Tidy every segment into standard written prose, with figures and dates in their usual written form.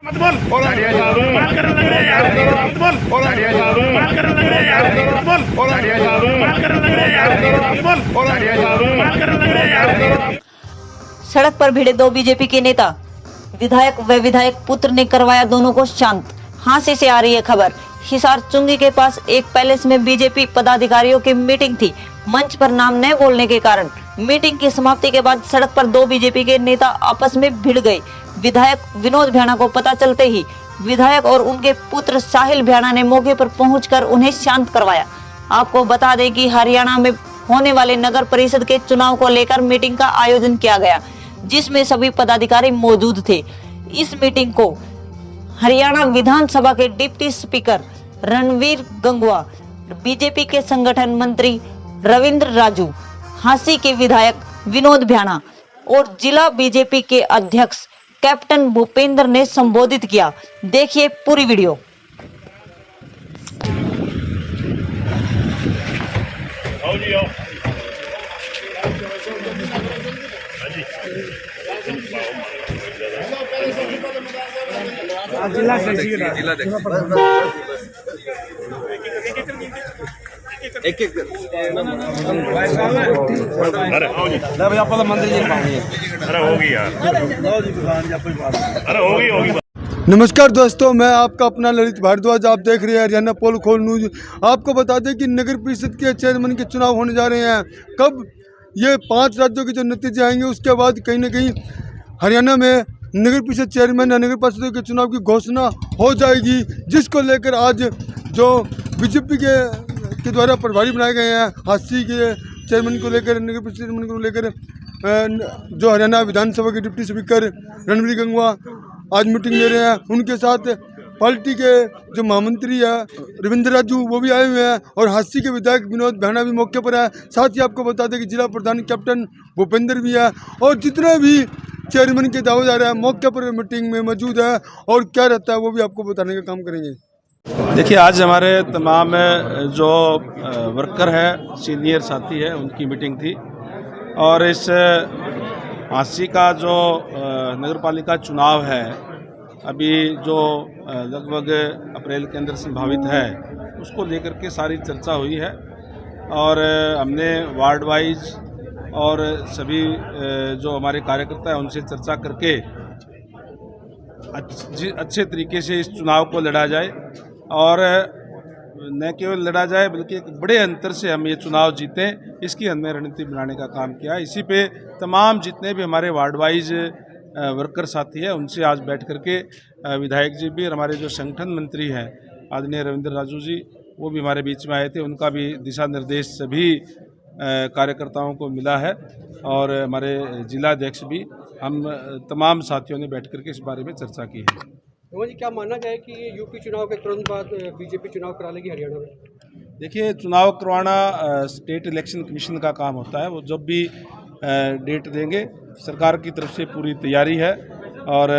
मत बोल सड़क पर भिड़े दो बीजेपी के नेता, विधायक व विधायक पुत्र ने करवाया दोनों को शांत। हांसी से आ रही है खबर। हिसार चुंगी के पास एक पैलेस में बीजेपी पदाधिकारियों की मीटिंग थी। मंच पर नाम न बोलने के कारण मीटिंग की समाप्ति के बाद सड़क पर दो बीजेपी के नेता आपस में भिड़ गए। विधायक विनोद भ्याणा को पता चलते ही विधायक और उनके पुत्र साहिल भ्याणा ने मौके पर पहुंचकर उन्हें शांत करवाया। आपको बता दें कि हरियाणा में होने वाले नगर परिषद के चुनाव को लेकर मीटिंग का आयोजन किया गया, जिसमें सभी पदाधिकारी मौजूद थे। इस मीटिंग को हरियाणा विधानसभा के deputy speaker Ranveer Gangwa, BJP के संगठन मंत्री रविंद्र राजू, हांसी के विधायक विनोद भ्याणा और जिला बीजेपी के अध्यक्ष कैप्टन भूपेंद्र ने संबोधित किया। देखिए पूरी वीडियो। नमस्कार दोस्तों, मैं आपका अपना ललित भारद्वाज। आप देख रहे हैं हरियाणा पोल खोल न्यूज। आपको बता दें कि नगर परिषद के चेयरमैन के चुनाव होने जा रहे हैं। कब ये 5 राज्यों के जो नतीजे आएंगे उसके बाद कहीं ना कहीं हरियाणा में नगर परिषद चेयरमैन या नगर पार्षदों के चुनाव की घोषणा हो जाएगी, जिसको लेकर आज जो बीजेपी के द्वारा प्रभारी बनाए गए हैं, हांसी के चेयरमैन को लेकर, नगर परिषद चेयरमैन को लेकर जो हरियाणा विधानसभा के डिप्टी स्पीकर रणवीर गंगवा आज मीटिंग ले रहे हैं। उनके साथ पार्टी के जो महामंत्री है रविंद्र राजू वो भी आए हुए हैं और हांसी के विधायक विनोद भ्याणा भी मौके पर है। साथ ही आपको बता दें कि जिला प्रधान कैप्टन भूपेंद्र भी है और जितने भी चेयरमैन के दावेदार हैं मौके पर मीटिंग में मौजूद है और क्या रहता है वो भी आपको बताने का काम करेंगे। देखिए, आज हमारे तमाम जो वर्कर हैं, सीनियर साथी हैं, उनकी मीटिंग थी और इस हांसी का जो नगरपालिका चुनाव है अभी जो लगभग अप्रैल के अंदर संभावित है, उसको लेकर के सारी चर्चा हुई है और हमने वार्ड वाइज और सभी जो हमारे कार्यकर्ता हैं उनसे चर्चा करके अच्छे तरीके से इस चुनाव को लड़ा जाए और न केवल लड़ा जाए बल्कि एक बड़े अंतर से हम ये चुनाव जीतें, इसकी हमने रणनीति बनाने का काम किया। इसी पे तमाम जितने भी हमारे वार्ड वाइज वर्कर साथी हैं उनसे आज बैठ करके विधायक जी भी और हमारे जो संगठन मंत्री हैं आदरणीय रविंद्र राजू जी वो भी हमारे बीच में आए थे। उनका भी दिशा निर्देश सभी कार्यकर्ताओं को मिला है और हमारे जिला अध्यक्ष भी, हम तमाम साथियों ने बैठ करके इस बारे में चर्चा की है। जी, क्या मानना चाहे कि ये यूपी चुनाव के तुरंत बाद बीजेपी चुनाव करा लेगी हरियाणा में? देखिए, चुनाव करवाना स्टेट इलेक्शन कमीशन का काम होता है। वो जब भी डेट देंगे सरकार की तरफ से पूरी तैयारी है और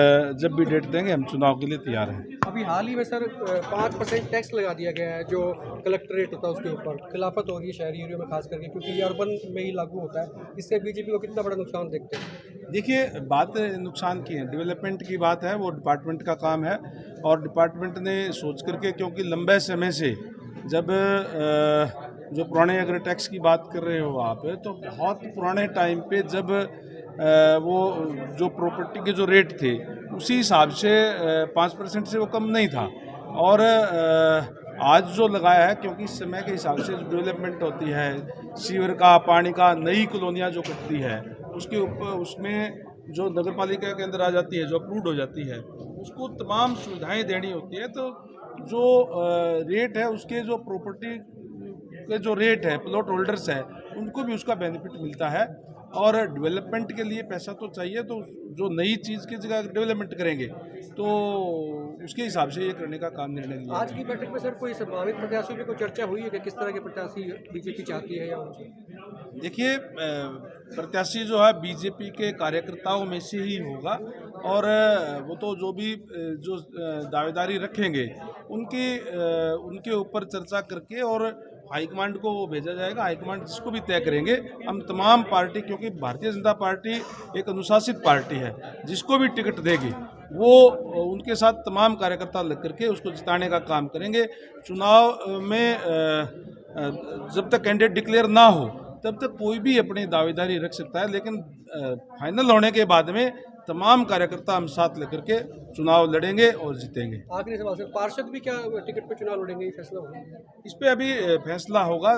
जब भी डेट देंगे हम चुनाव के लिए तैयार हैं। अभी हाल ही में सर 5% टैक्स लगा दिया गया है जो कलेक्टर रेट होता है उसके ऊपर। खिलाफत हो रही है शहरी एरिया में खास करके, क्योंकि ये अर्बन में ही लागू होता है। इससे बीजेपी को कितना बड़ा नुकसान देखते हैं? देखिए, बात नुकसान की है, डेवलपमेंट की बात है, वो डिपार्टमेंट का काम है और डिपार्टमेंट ने सोच करके, क्योंकि लंबे समय से जब जो पुराने अगर टैक्स की बात कर रहे हो आप, तो बहुत पुराने टाइम पे जब वो जो प्रॉपर्टी के जो रेट थे उसी हिसाब से 5% से वो कम नहीं था और आज जो लगाया है, क्योंकि समय के हिसाब से जो डेवलपमेंट होती है, सीवर का, पानी का, नई कॉलोनियाँ जो कटती है उसके ऊपर, उसमें जो नगरपालिका के अंदर आ जाती है, जो अप्रूव्ड हो जाती है, उसको तमाम सुविधाएं देनी होती है। तो जो रेट है उसके जो प्रॉपर्टी के जो रेट है, प्लॉट होल्डर्स है, उनको भी उसका बेनिफिट मिलता है और डेवलपमेंट के लिए पैसा तो चाहिए। तो जो नई चीज़ की जगह डेवलपमेंट करेंगे तो उसके हिसाब से ये करने का काम निर्णय लिया। आज की बैठक में सर कोई संभावित प्रत्याशियों की कोई चर्चा हुई है कि किस तरह के प्रत्याशी बीजेपी चाहती है? या देखिए, प्रत्याशी जो है बीजेपी के कार्यकर्ताओं में से ही होगा और वो तो जो भी जो दावेदारी रखेंगे उनके ऊपर चर्चा करके और हाईकमांड को वो भेजा जाएगा। हाईकमांड जिसको भी तय करेंगे, हम तमाम पार्टी, क्योंकि भारतीय जनता पार्टी एक अनुशासित पार्टी है, जिसको भी टिकट देगी वो उनके साथ तमाम कार्यकर्ता लग करके उसको जिताने का काम करेंगे। चुनाव में जब तक कैंडिडेट डिक्लेयर ना हो तब तक कोई भी अपनी दावेदारी रख सकता है, लेकिन फाइनल होने के बाद में तमाम कार्यकर्ता हम साथ लेकर के चुनाव लड़ेंगे और जीतेंगे। आखिरी सवाल सर, पार्षद भी क्या टिकट पर चुनाव लड़ेंगे, ये फैसला होगा? इस पे अभी फैसला होगा।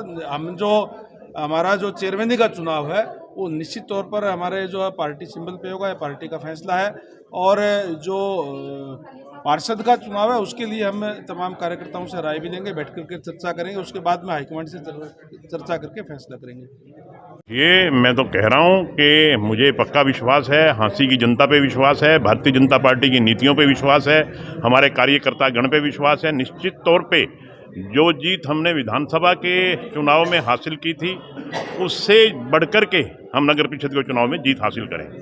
हमारा जो चेयरमैनी का चुनाव है वो निश्चित तौर पर हमारे जो है पार्टी सिंबल पे होगा, या पार्टी का फैसला है। और जो पार्षद का चुनाव है उसके लिए हम तमाम कार्यकर्ताओं से राय भी लेंगे, बैठ करके चर्चा करेंगे, उसके बाद में हाईकमांड से चर्चा करके फैसला करेंगे। ये मैं तो कह रहा हूँ कि मुझे पक्का विश्वास है, हाँसी की जनता पे विश्वास है, भारतीय जनता पार्टी की नीतियों पे विश्वास है, हमारे कार्यकर्ता गण पे विश्वास है। निश्चित तौर पे जो जीत हमने विधानसभा के चुनाव में हासिल की थी उससे बढ़कर के हम नगर परिषद के चुनाव में जीत हासिल करेंगे।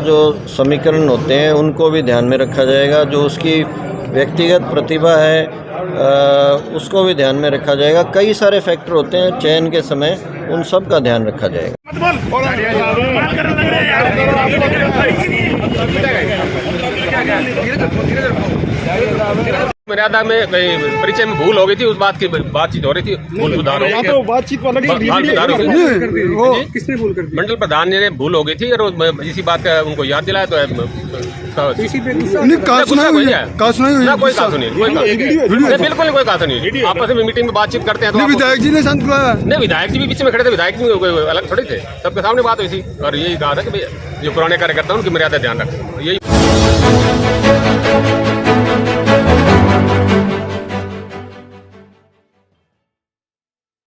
जो समीकरण होते हैं उनको भी ध्यान में रखा जाएगा, जो उसकी व्यक्तिगत प्रतिभा है उसको भी ध्यान में रखा जाएगा। कई सारे फैक्टर होते हैं चयन के समय, उन सब का ध्यान रखा जाएगा। मर्यादा में परिचय में भूल हो गई थी, उस बात की बातचीत हो रही थी, भूल सुधार हो गई। बातचीत किसने भूल कर दी? मंडल प्रधान ने भूल हो गई थी और इसी बात का उनको याद दिलाया तो इसी पे ना कोई कासू नहीं, बिल्कुल कोई कासू नहीं। आपस में मीटिंग में बातचीत करते हैं तो विधायक जी ने शांत बुलाया नहीं, विधायक जी भी बीच में खड़े थे, विधायक जी अलग थोड़ी थे, सबके सामने बात हुई थी और यही कहा था कि जो पुराने कार्यकर्ता उनकी मर्यादा ध्यान रखें, यही